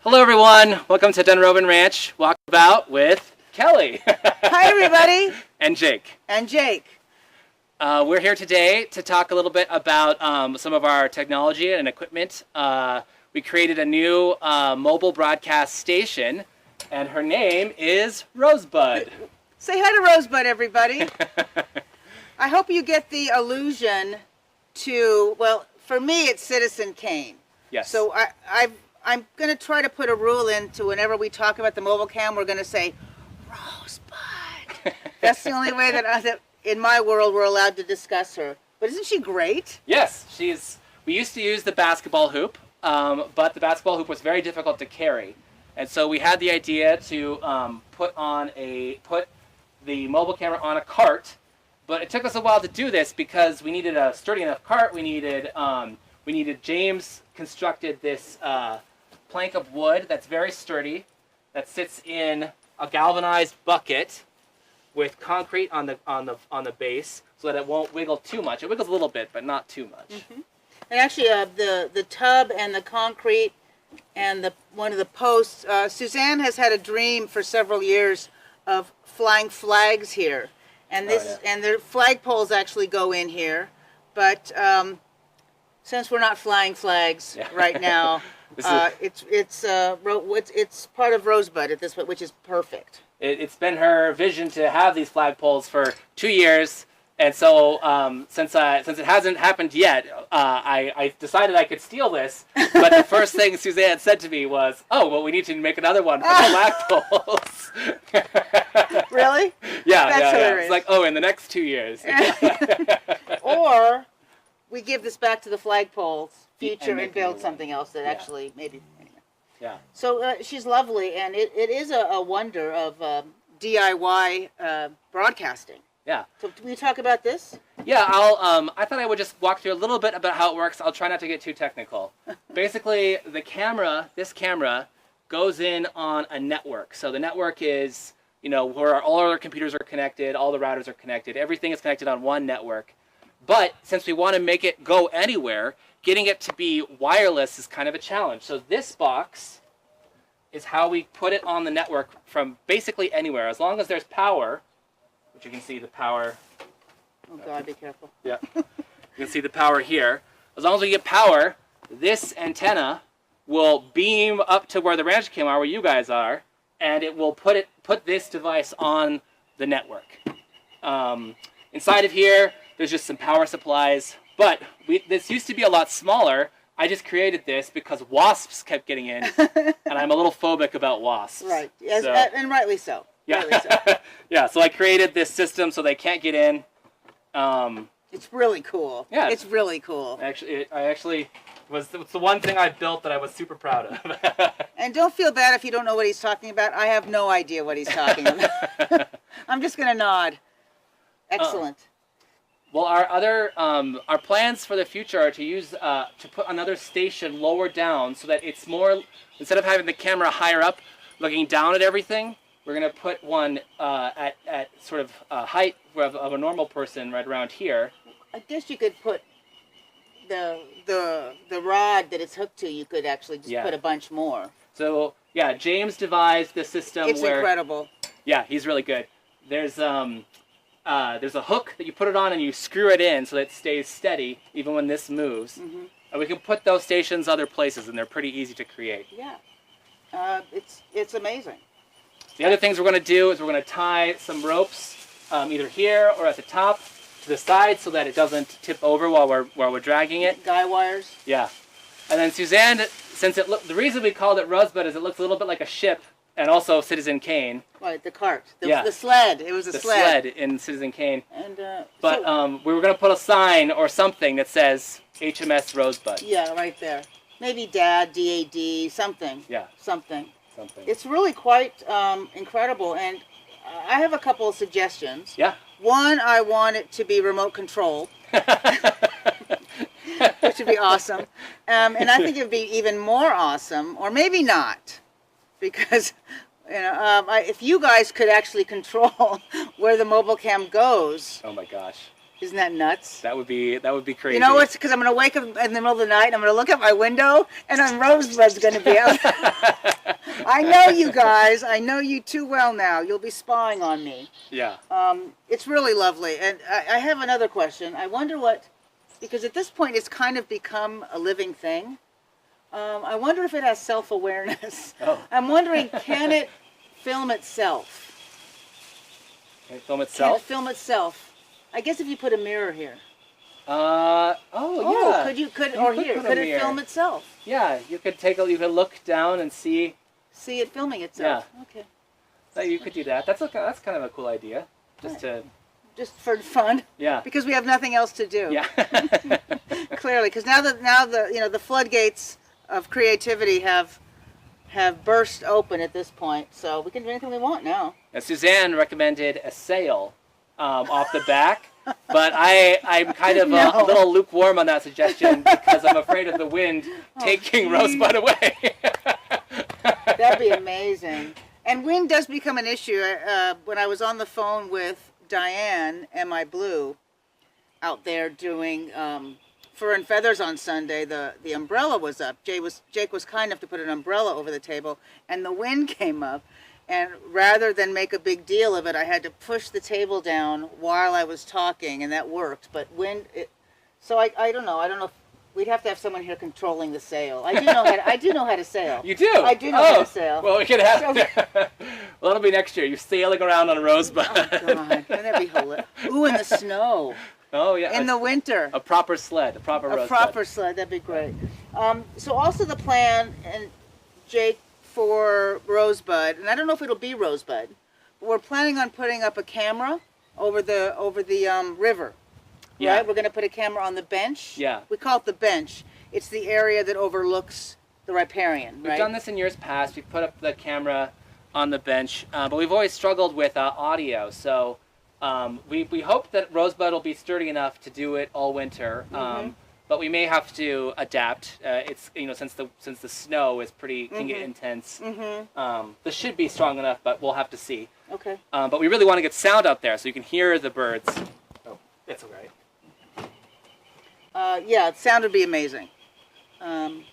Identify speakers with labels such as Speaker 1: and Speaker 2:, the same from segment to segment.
Speaker 1: Hello everyone, welcome to Dunrovin Ranch Walkabout with Kelly.
Speaker 2: Hi everybody.
Speaker 1: And Jake.
Speaker 2: And Jake.
Speaker 1: We're here today to talk a little bit about some of our technology and equipment. We created a new mobile broadcast station, and her name is Rosebud.
Speaker 2: Say hi to Rosebud, everybody. I hope you get the allusion to, well, for me it's Citizen Kane.
Speaker 1: Yes.
Speaker 2: So I'm going to try to put a rule into whenever we talk about the mobile cam, we're going to say, Rosebud. That's the only way that in my world we're allowed to discuss her. But isn't she great?
Speaker 1: Yes, we used to use the basketball hoop, but the basketball hoop was very difficult to carry. And so we had the idea to put the mobile camera on a cart, but it took us a while to do this because we needed a sturdy enough cart. We needed James constructed this plank of wood that's very sturdy, that sits in a galvanized bucket with concrete on the base, so that it won't wiggle too much. It wiggles a little bit, but not too much.
Speaker 2: Mm-hmm. And actually, the tub and the concrete and one of the posts. Suzanne has had a dream for several years of flying flags here, and and the flag poles actually go in here, but since we're not flying flags right now, it's part of Rosebud at this point, which is perfect.
Speaker 1: It's been her vision to have these flagpoles for 2 years, and so since it hasn't happened yet, I decided I could steal this. But the first thing Suzanne said to me was, "Oh, well, we need to make another one for the flagpoles."
Speaker 2: Really?
Speaker 1: Yeah,
Speaker 2: That's hilarious.
Speaker 1: It's like, oh, in the next 2 years.
Speaker 2: Or we give this back to the flagpoles future and build something else that actually maybe.
Speaker 1: Yeah.
Speaker 2: So she's lovely, and it is a wonder of DIY broadcasting.
Speaker 1: Yeah.
Speaker 2: So can we talk about this?
Speaker 1: Yeah, I thought I would just walk through a little bit about how it works. I'll try not to get too technical. Basically, this camera goes in on a network. So the network is, where all our computers are connected, all the routers are connected, everything is connected on one network. But since we want to make it go anywhere, getting it to be wireless is kind of a challenge. So this box is how we put it on the network from basically anywhere. As long as there's power, which you can see the power.
Speaker 2: Oh God, be careful.
Speaker 1: Yeah. You can see the power here. As long as we get power, this antenna will beam up to where the ranch cam are, where you guys are, and it will put this device on the network. Inside of here, there's just some power supplies, but this used to be a lot smaller. I just created this because wasps kept getting in, and I'm a little phobic about wasps.
Speaker 2: Right, yes,
Speaker 1: so,
Speaker 2: and rightly so.
Speaker 1: Yeah,
Speaker 2: rightly so.
Speaker 1: Yeah. So I created this system so they can't get in.
Speaker 2: It's really cool.
Speaker 1: Yeah,
Speaker 2: it's really cool.
Speaker 1: It's the one thing I built that I was super proud of.
Speaker 2: And don't feel bad if you don't know what he's talking about. I have no idea what he's talking about. I'm just gonna nod. Excellent.
Speaker 1: Well, our plans for the future are to use to put another station lower down so that it's more, instead of having the camera higher up, looking down at everything, we're gonna put one at sort of height of a normal person right around here.
Speaker 2: I guess you could put the rod that it's hooked to. You could actually just put a bunch more.
Speaker 1: So yeah, James devised the system.
Speaker 2: It's incredible.
Speaker 1: Yeah, he's really good. There's a hook that you put it on and you screw it in so that it stays steady even when this moves. Mm-hmm. And we can put those stations other places, and they're pretty easy to create.
Speaker 2: Yeah, it's amazing.
Speaker 1: The other things we're going to do is we're going to tie some ropes either here or at the top to the side so that it doesn't tip over while we're dragging it.
Speaker 2: Guy wires.
Speaker 1: Yeah, and then Suzanne, the reason we called it Rosebud is it looks a little bit like a ship. And also Citizen Kane.
Speaker 2: Right, the cart. The sled. It was a sled.
Speaker 1: The sled in Citizen Kane.
Speaker 2: And,
Speaker 1: we were going to put a sign or something that says HMS Rosebud.
Speaker 2: Yeah, right there. Maybe DAD, DAD, something.
Speaker 1: Yeah.
Speaker 2: Something. It's really quite incredible. And I have a couple of suggestions.
Speaker 1: Yeah.
Speaker 2: One, I want it to be remote controlled. Which would be awesome. And I think it would be even more awesome, or maybe not. Because, if you guys could actually control where the mobile cam goes.
Speaker 1: Oh my gosh.
Speaker 2: Isn't that nuts?
Speaker 1: That would be crazy.
Speaker 2: You know what's? Because I'm going to wake up in the middle of the night and I'm going to look out my window and Rosebud's going to be out. I know you guys. I know you too well now. You'll be spying on me.
Speaker 1: Yeah.
Speaker 2: It's really lovely. And I have another question. I wonder what, because at this point it's kind of become a living thing. I wonder if it has self-awareness.
Speaker 1: Oh.
Speaker 2: I'm wondering, can it film itself?
Speaker 1: Can it film
Speaker 2: Can it
Speaker 1: itself?
Speaker 2: film itself? I guess if you put a mirror here.
Speaker 1: Yeah.
Speaker 2: Could
Speaker 1: You
Speaker 2: could
Speaker 1: put a
Speaker 2: it film
Speaker 1: mirror.
Speaker 2: itself?
Speaker 1: Yeah, you could look down and see.
Speaker 2: See it filming itself. Yeah. Okay.
Speaker 1: So you could do that. That's kind of a cool idea.
Speaker 2: Just for fun.
Speaker 1: Yeah.
Speaker 2: Because we have nothing else to do.
Speaker 1: Yeah.
Speaker 2: Clearly, because now the floodgates of creativity have burst open at this point, so we can do anything we want now.
Speaker 1: Now, Suzanne recommended a sail off the back, but I'm kind of a little lukewarm on that suggestion because I'm afraid of the wind taking Rosebud away.
Speaker 2: That'd be amazing. And wind does become an issue. When I was on the phone with Diane, M.I. Blue, out there doing Fur and Feathers on Sunday, the umbrella was up. Jake was kind enough to put an umbrella over the table, and the wind came up. And rather than make a big deal of it, I had to push the table down while I was talking, and that worked. But so I don't know. I don't know if we'd have to have someone here controlling the sail. I do know how to sail.
Speaker 1: You do?
Speaker 2: I do know how to sail.
Speaker 1: Well, we could have. Well, that'll be next year. You're sailing around on a Rosebud.
Speaker 2: Oh God, wouldn't that be hilarious? Ooh, in the snow.
Speaker 1: Oh yeah.
Speaker 2: In the winter.
Speaker 1: A proper sled, a proper Rosebud.
Speaker 2: A proper sled. That'd be great. So also the plan, and Jake, for Rosebud, and I don't know if it'll be Rosebud, but we're planning on putting up a camera over the river.
Speaker 1: Yeah.
Speaker 2: Right? We're going to put a camera on the bench.
Speaker 1: Yeah.
Speaker 2: We call it the bench. It's the area that overlooks the riparian.
Speaker 1: We've done this in years past. We've put up the camera on the bench, but we've always struggled with audio. So we hope that Rosebud will be sturdy enough to do it all winter. But we may have to adapt. It's since the snow is can get intense. This should be strong enough, but we'll have to see.
Speaker 2: Okay.
Speaker 1: But we really want to get sound out there so you can hear the birds. Oh, it's all right.
Speaker 2: Yeah, sound would be amazing.
Speaker 1: We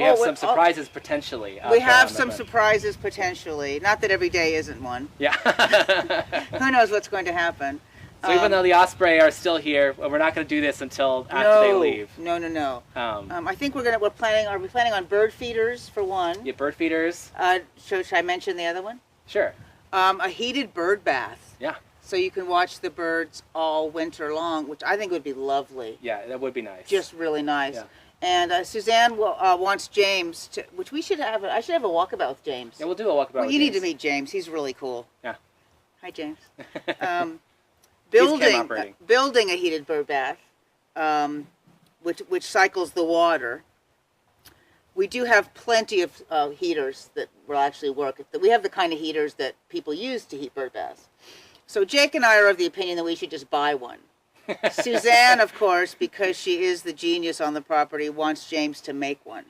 Speaker 1: have some surprises potentially.
Speaker 2: We have some surprises potentially. Not that every day isn't one.
Speaker 1: Yeah.
Speaker 2: Who knows what's going to happen?
Speaker 1: So even though the Osprey are still here, we're not going to do this until after they leave.
Speaker 2: No. I think we're planning. Are we planning on bird feeders for one?
Speaker 1: Yeah, bird feeders.
Speaker 2: Should I mention the other one?
Speaker 1: Sure.
Speaker 2: A heated bird bath.
Speaker 1: Yeah.
Speaker 2: So you can watch the birds all winter long, which I think would be lovely.
Speaker 1: Yeah, that would be nice.
Speaker 2: Just really nice.
Speaker 1: Yeah.
Speaker 2: And Suzanne wants James to, which we should have. I should have a walkabout with James.
Speaker 1: Yeah, we'll do a walkabout.
Speaker 2: Well,
Speaker 1: with
Speaker 2: you
Speaker 1: James.
Speaker 2: need to meet James. He's really cool.
Speaker 1: Yeah.
Speaker 2: Hi, James.
Speaker 1: Building
Speaker 2: Building a heated bird bath, which cycles the water. We do have plenty of heaters that will actually work. We have the kind of heaters that people use to heat bird baths. So Jake and I are of the opinion that we should just buy one. Suzanne, of course, because she is the genius on the property, wants James to make one.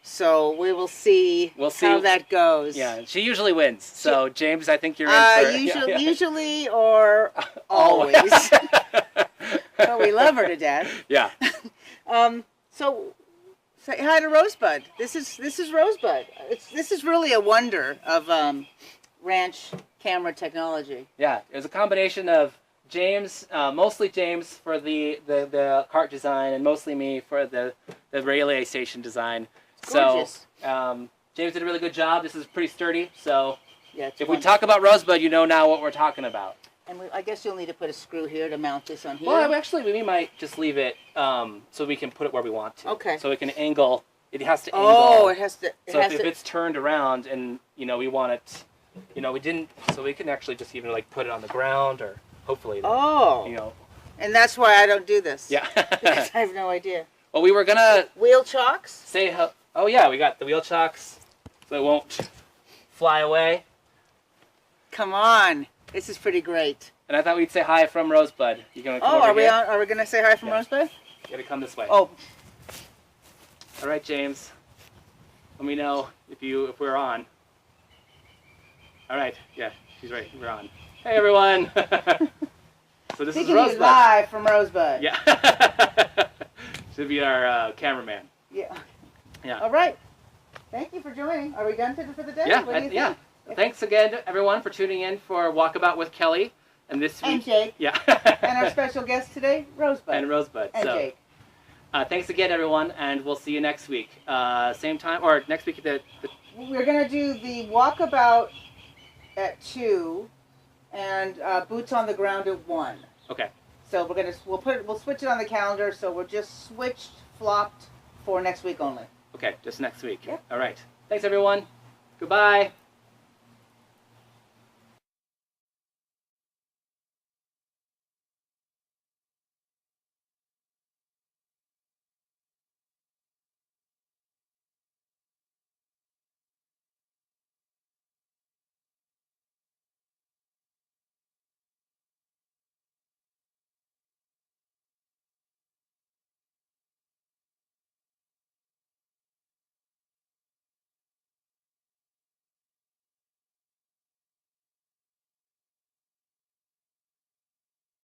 Speaker 2: So we will see how that goes.
Speaker 1: Yeah, she usually wins. So James, I think you're in for
Speaker 2: usually or always. But we love her to death.
Speaker 1: Yeah.
Speaker 2: So say hi to Rosebud. This is Rosebud. This is really a wonder of ranch camera technology.
Speaker 1: Yeah, it was a combination of James, mostly James for the cart design, and mostly me for the relay station design.
Speaker 2: Gorgeous.
Speaker 1: So James did a really good job. This is pretty sturdy. So
Speaker 2: yeah,
Speaker 1: if we talk about Rosebud, you know now what we're talking about.
Speaker 2: And I guess you'll need to put a screw here to mount this on here.
Speaker 1: Well, actually, we might just leave it so we can put it where we want to.
Speaker 2: Okay.
Speaker 1: So it can angle. It has to angle.
Speaker 2: Oh, it has to.
Speaker 1: If it's turned around and we want it, we didn't. So we can actually just even put it on the ground or hopefully.
Speaker 2: And that's why I don't do this.
Speaker 1: Yeah.
Speaker 2: Because I have no idea.
Speaker 1: Well, we were gonna
Speaker 2: wheel chocks.
Speaker 1: Say oh yeah, we got the wheel chocks, so it won't fly away.
Speaker 2: Come on, this is pretty great.
Speaker 1: And I thought we'd say hi from Rosebud. You gonna come over
Speaker 2: are we
Speaker 1: here?
Speaker 2: Are we gonna say hi from Rosebud?
Speaker 1: You gotta come this way.
Speaker 2: Oh.
Speaker 1: All right, James. Let me know if we're on. All right. Yeah, she's right. We're on. Hey, everyone. So this
Speaker 2: Speaking
Speaker 1: is
Speaker 2: to you
Speaker 1: Rosebud.
Speaker 2: live from Rosebud.
Speaker 1: Yeah. Should be our cameraman.
Speaker 2: Yeah.
Speaker 1: Yeah.
Speaker 2: All right. Thank you for joining. Are we done for the day?
Speaker 1: Yeah.
Speaker 2: What do you
Speaker 1: Yeah.
Speaker 2: think?
Speaker 1: Thanks again, everyone, for tuning in for Walkabout with Kelly. And this week.
Speaker 2: And Jake.
Speaker 1: Yeah.
Speaker 2: And our special guest today, Rosebud.
Speaker 1: And Rosebud.
Speaker 2: And Jake.
Speaker 1: Thanks again, everyone, and we'll see you next week. Same time, or next week.
Speaker 2: We're gonna do the Walkabout at 2, and Boots on the Ground at 1.
Speaker 1: Okay.
Speaker 2: So we'll switch it on the calendar. So we're just flopped for next week only.
Speaker 1: Okay, just next week.
Speaker 2: Yep.
Speaker 1: All right. Thanks, everyone. Goodbye.